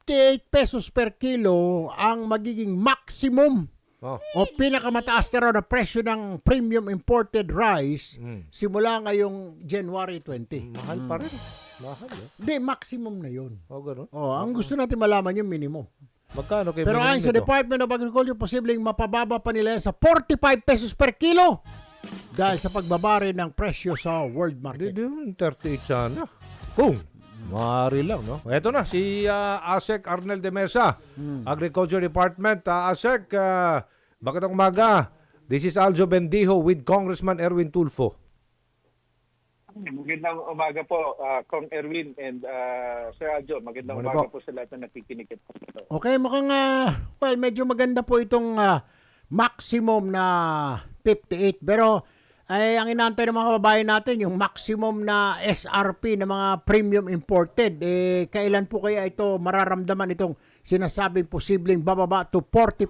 58 pesos per kilo ang magiging maximum o pinakamataas na raw na presyo ng premium imported rice simula ngayong January 20. Mahal pa rin. Mahal eh. Hindi, maximum na yun. Ganun. Ang gusto natin malaman yung minimum. Magkano kayo Pero ayon sa Department of Agriculture, posibleng mapababa pa nila yan sa 45 pesos per kilo dahil sa pagbaba rin ng presyo sa world market. Hindi, 38 sana. Kung maaari lang, no? Ito na, si ASEC Arnel de Mesa, Agriculture Department. ASEC, magandang umaga. This is Aljo Bendijo with Congressman Erwin Tulfo. Magandang umaga po, Kong Erwin and Sir Aljo. Magandang umaga po sa lahat na nakikinig. Okay, mukhang, medyo maganda po itong maximum na 58. Pero, ang inaantay ng mga kababayan natin, yung maximum na SRP ng mga premium imported, kailan po kaya ito mararamdaman itong sinasabing posibleng bababa to 45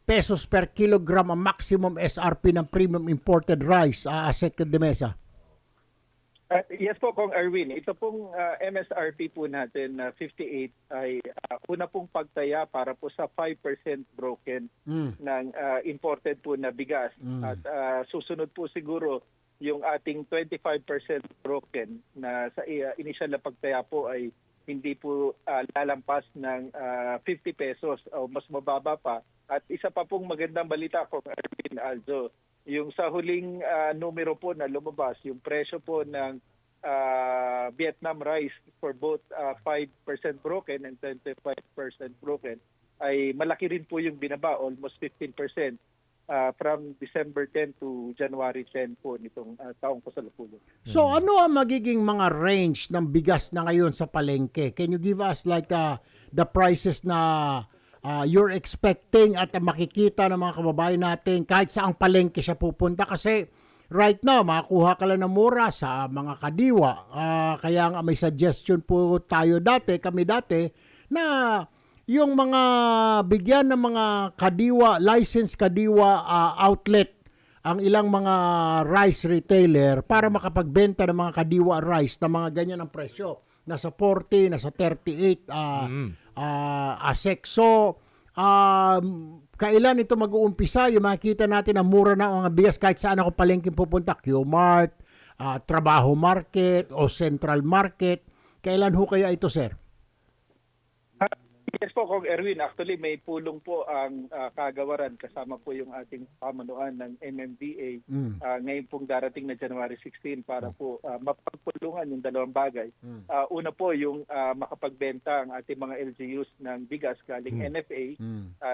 pesos per kilogram ang maximum SRP ng premium imported rice, ASEC de Mesa? Yes po, Kong Erwin. Ito pong MSRP po natin na 58 ay una pong pagtaya para po sa 5% broken ng imported po na bigas. At susunod po siguro yung ating 25% broken na sa initial na pagtaya po ay hindi po lalampas ng 50 pesos o mas mababa pa. At isa pa pong magandang balita, Kong Erwin, Aljo, yung sa huling numero po na lumabas, yung presyo po ng Vietnam rice for both 5% broken and 25% broken ay malaki rin po yung binaba, almost 15% from December 10 to January 10 po nitong taong kasalukuyan. So ano ang magiging mga range ng bigas na ngayon sa palengke? Can you give us like the prices na you're expecting at makikita ng mga kababayan natin kahit saang palengke siya pupunta? Kasi right now, makakuha ka lang ng mura sa mga kadiwa. Kaya nga may suggestion po kami dati, na yung mga bigyan ng mga kadiwa, licensed kadiwa outlet, ang ilang mga rice retailer para makapagbenta ng mga kadiwa rice na mga ganyan ang presyo. Nasa 40, nasa 38 ASEC. So, kailan ito mag-uumpisa? Yung makikita natin ang mura na mga bigas kahit saan ako palengke pupunta. Q-Mart, Trabaho Market o Central Market. Kailan ho kaya ito, sir? Yes po, Kong Erwin. Actually, may pulong po ang kagawaran kasama po yung ating pamunuan ng MMDA ngayon pong darating na January 16 para po mapagpulungan yung dalawang bagay. Una po yung makapagbenta ang ating mga LGUs ng bigas galing NFA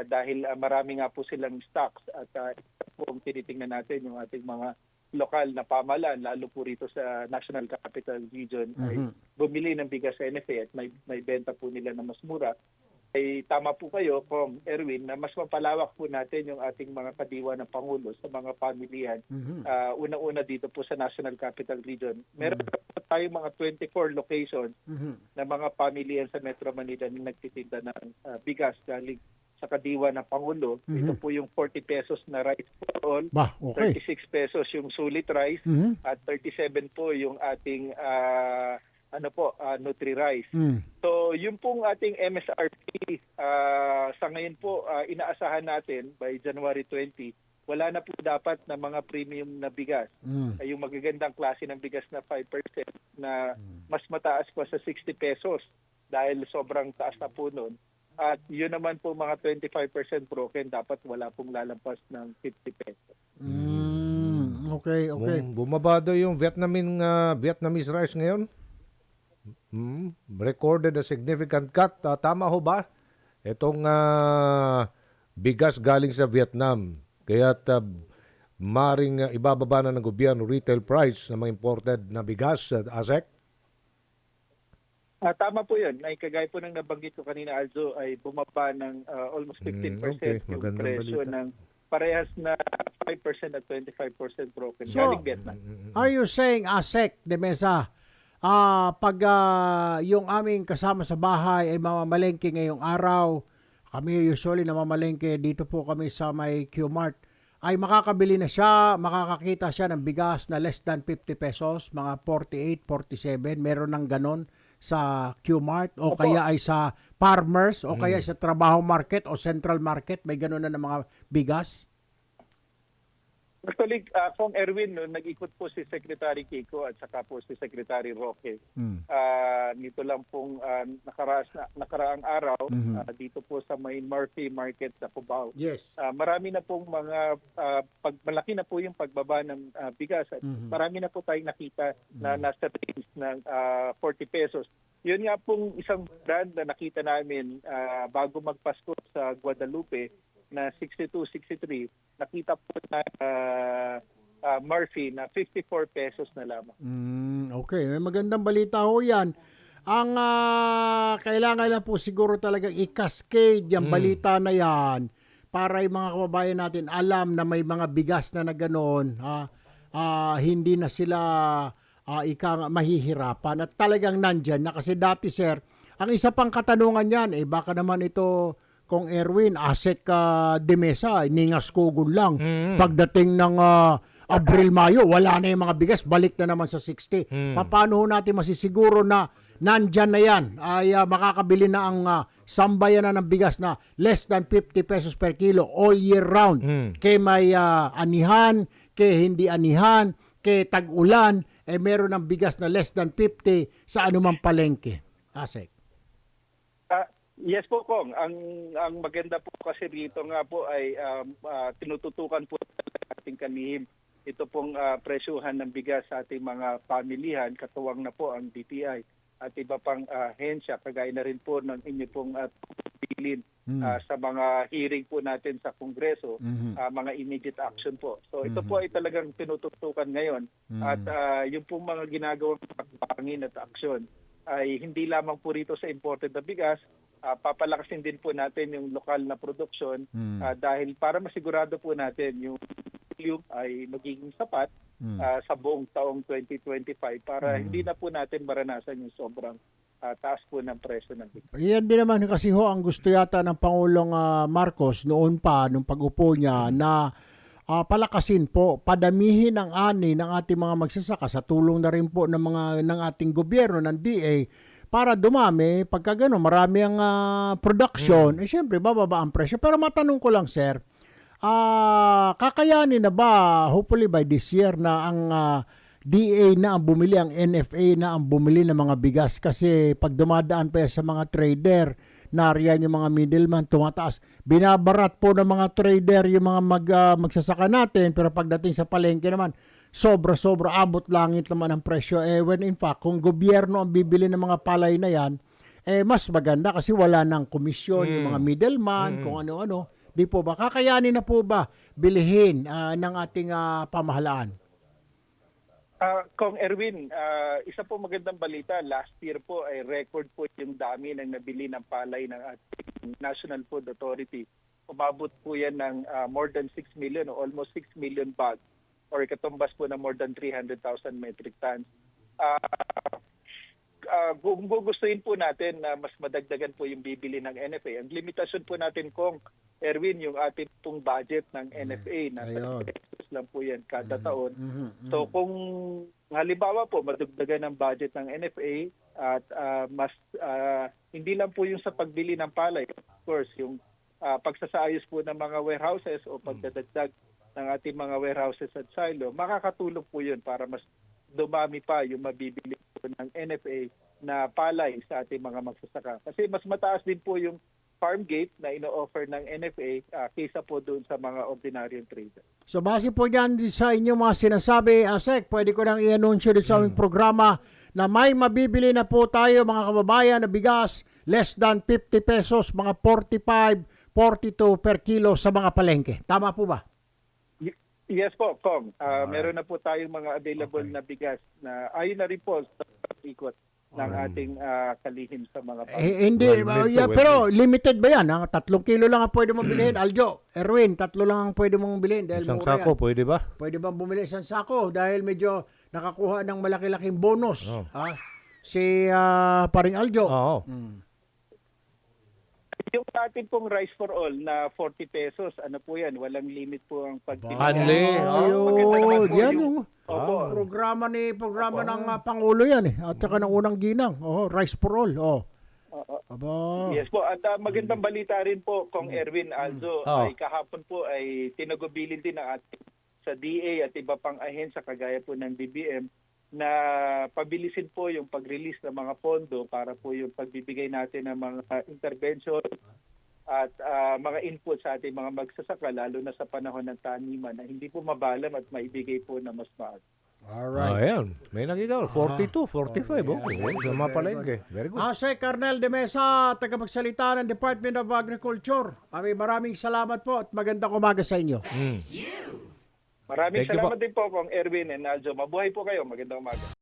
dahil marami nga po silang stocks at po ang tinitingnan natin yung ating mga lokal na pamahalaan, lalo po rito sa National Capital Region ay bumili ng bigas sa NFA at may benta po nila na mas mura. Ay tama po kayo, Kong Erwin, na mas mapalawak po natin yung ating mga kadiwa ng Pangulo sa mga pamilihan. Una-una dito po sa National Capital Region. Meron po tayong mga 24 locations na mga pamilihan sa Metro Manila na nagtitinda ng bigas galing sa kadiwa ng Pangulo. Ito po yung 40 pesos na rice for all, 36 pesos yung sulit rice, at 37 po yung ating Nutri-Rice. So, yung pong ating MSRP sa ngayon po, inaasahan natin by January 20, wala na po dapat na mga premium na bigas. Yung magagandang klase ng bigas na 5% na mas mataas pa sa 60 pesos dahil sobrang taas na po nun. At yun naman po mga 25% broken, dapat wala pong lalampas ng 50 pesos. Okay. Bumaba daw yung Vietnamese rice ngayon. Recorded a significant cut. Tama ho ba? Itong bigas galing sa Vietnam. Kaya't maring ibababa na ng gobyerno retail price ng mga imported na bigas at ASEC? Tama po yun. Ay kagaya po ng nabanggit ko kanina, Aljo, ay bumaba ng almost 15% yung presyo ng parehas na 5% at 25% broken galing Vietnam. Are you saying, ASEC de Mesa, pag yung aming kasama sa bahay ay mamamalengke ngayong araw, kami usually namamalengke dito po kami sa may Q-Mart, ay makakabili na siya, makakakita siya ng bigas na less than 50 pesos, mga 48, 47, meron ng ganon sa Qmart o Opo. kaya ay sa farmers o kaya sa trabaho market o central market? May gano'n na ng mga bigas? Actually, Kong Erwin, no, nag-ikot po si Secretary Kiko at saka po si Secretary Roque. Nito lang pong nakaraang araw dito po sa may Murphy Market sa Cubao. Yes. Marami na pong mga malaki na po yung pagbaba ng bigas at marami na po tayong nakita na nasa range ng 40 pesos. Yun nga pong isang brand na nakita namin bago magpasko sa Guadalupe na 62, 63, nakita po na Murphy na 54 pesos na lamang. Okay, may magandang balita ho yan. Ang kailangan lang po siguro talagang i-cascade yung balita na yan para yung mga kababayan natin alam na may mga bigas na gano'n, hindi na sila mahihirapan at talagang nandyan na. Kasi dati, sir, ang isa pang katanungan yan, baka naman ito, Kong Erwin, Asek de Mesa, ningas kugon lang. Pagdating ng Abril-Mayo, wala na yung mga bigas, balik na naman sa 60. Paano natin masisiguro na nandyan na yan, ay makakabili na ang sambayan na ng bigas na less than 50 pesos per kilo all year round? Kay may anihan, kay hindi anihan, kay tag-ulan, meron ng bigas na less than 50 sa anumang palengke. Asek. Yes po, Kong. Ang maganda po kasi dito nga po ay tinututukan po ng ating kanihim ito pong presyuhan ng bigas sa ating mga pamilihan, katuwang na po ang DTI at iba pang hensya, kagaya na rin po ng inyo pong bilin sa mga hearing po natin sa Kongreso, mga immediate action po. So ito po ay talagang tinututukan ngayon at yung pong mga ginagawang pagbangin at aksyon ay hindi lamang po rito sa imported na bigas, papalakasin din po natin yung lokal na produksyon dahil para masigurado po natin yung volume ay magiging sapat sa buong taong 2025 para hindi na po natin maranasan yung sobrang taas po ng presyo ng bigas. Yan din naman kasi ho ang gusto yata ng Pangulong Marcos noon pa, nung pag-upo niya, na palakasin po, padamihin ang ani ng ating mga magsasaka sa tulong na rin po ng ating gobyerno, ng DA, para dumami. Pagka gano'n, marami ang production, syempre bababa ang presyo. Pero matanong ko lang, sir, kakayanin na ba, hopefully by this year, na ang DA na ang bumili, ang NFA na ang bumili ng mga bigas? Kasi pag dumadaan pa yan sa mga trader, nariyan yung mga middleman, tumataas. Binabarat po ng mga trader yung mga magsasaka natin, pero pagdating sa palengke naman, sobra-sobra, abot langit naman ang presyo. When in fact, kung gobyerno ang bibili ng mga palay na yan, mas maganda kasi wala nang komisyon, yung mga middleman, kung ano-ano. Di po ba? Kakayanin na po ba bilihin ng ating pamahalaan? Kong Erwin, isa po magandang balita. Last year po ay record po yung dami ng nabili ng palay ng ating National Food Authority. Umabot po yan ng more than 6 million o almost 6 million bags or katumbas po na more than 300,000 metric tons. Kung gugustuhin po natin na mas madagdagan po yung bibili ng NFA, ang limitasyon po natin, Kong Erwin, yung ating pong budget ng NFA na pesos lang po yan kada taon. So kung halimbawa po madagdagan ang budget ng NFA at mas hindi lang po yung sa pagbili ng palay, of course, yung pagsasaayos po ng mga warehouses o pagdadagdag ng ating mga warehouses at silo, makakatulong po yun para mas dumami pa yung mabibili po ng NFA na palay sa ating mga magsasaka. Kasi mas mataas din po yung farm gate na ino-offer ng NFA kaysa po doon sa mga ordinaryong trader. So base po dyan sa inyong mga sinasabi, Asek, pwede ko nang i-anunsyo din sa aming programa na may mabibili na po tayo, mga kababayan, na bigas less than 50 pesos, mga 45, 42 per kilo sa mga palengke. Tama po ba? Yes po, Kong. Meron na po tayong mga available na bigas na ayun na rin po sa ikot ng ating kalihim sa mga Hindi, pero limited ba yan? 3 kilo lang ang pwede mong bilhin. Aljo, Erwin, 3 lang ang pwede mong bilhin. Dahil Isang mura sako, yan. pwede ba? Pwede bang bumili isang sako? Dahil medyo nakakuha ng malaki-laking bonus. Si Paring Aljo. Oo. Yung ating pong Rice for All na 40 pesos, ano po yan, walang limit po ang pagpili. Hanli, Maganda naman po yan yung- yung Opo. programa ng Pangulo yan eh. At saka ng unang ginang. Rice for all. Aba. Yes po, at magandang balita rin po kung Erwin Alzo ay kahapon po ay tinagubilin din ng ating sa DA at iba pang ahensya kagaya po ng DBM na pabilisin po yung pag-release ng mga pondo para po yung pagbibigay natin ng mga intervention at mga input sa ating mga magsasaka lalo na sa panahon ng taniman na hindi po mabalam at maibigay po na mas maaga. Alright. Ayan, may nakita ko. 42, 45. Okay, sa mga palengke. Very good. Asek Arnel de Mesa, tagapagsalita ng Department of Agriculture. Maraming salamat po at magandang umaga sa inyo. Maraming Thank you po. salamat din po kung Erwin and Aljo. Mabuhay po kayo. Magandang umaga.